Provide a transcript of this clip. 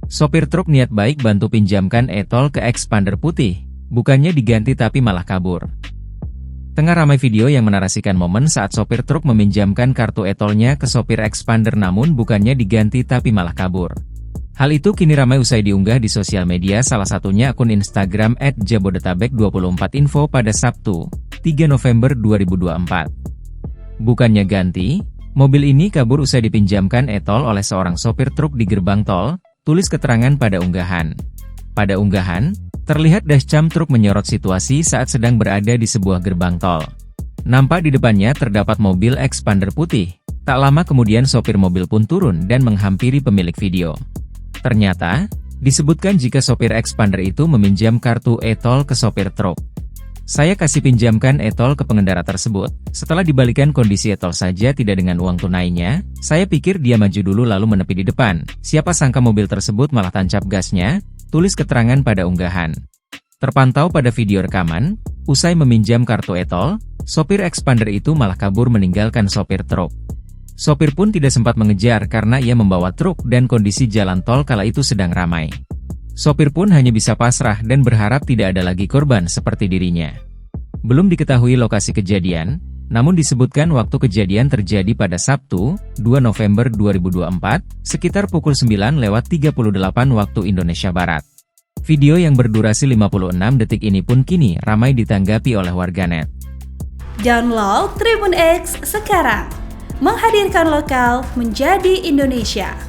Sopir truk niat baik bantu pinjamkan e-tol ke expander putih, bukannya diganti tapi malah kabur. Tengah ramai video yang menarasikan momen saat sopir truk meminjamkan kartu e-tolnya ke sopir expander namun bukannya diganti tapi malah kabur. Hal itu kini ramai usai diunggah di sosial media, salah satunya akun Instagram @jabodetabek24info pada Sabtu, 3 November 2024. Bukannya ganti, mobil ini kabur usai dipinjamkan e-tol oleh seorang sopir truk di gerbang tol, tulis keterangan pada unggahan. Pada unggahan, terlihat dashcam truk menyorot situasi saat sedang berada di sebuah gerbang tol. Nampak di depannya terdapat mobil expander putih. Tak lama kemudian sopir mobil pun turun dan menghampiri pemilik video. Ternyata, disebutkan jika sopir expander itu meminjam kartu e-tol ke sopir truk. Saya kasih pinjamkan e-tol ke pengendara tersebut, setelah dibalikan kondisi e-tol saja tidak dengan uang tunainya, saya pikir dia maju dulu lalu menepi di depan, siapa sangka mobil tersebut malah tancap gasnya, tulis keterangan pada unggahan. Terpantau pada video rekaman, usai meminjam kartu e-tol, sopir expander itu malah kabur meninggalkan sopir truk. Sopir pun tidak sempat mengejar karena ia membawa truk dan kondisi jalan tol kala itu sedang ramai. Sopir pun hanya bisa pasrah dan berharap tidak ada lagi korban seperti dirinya. Belum diketahui lokasi kejadian, namun disebutkan waktu kejadian terjadi pada Sabtu, 2 November 2024, sekitar pukul 9:38 waktu Indonesia Barat. Video yang berdurasi 56 detik ini pun kini ramai ditanggapi oleh warganet. Download Tribun X sekarang, menghadirkan lokal menjadi Indonesia.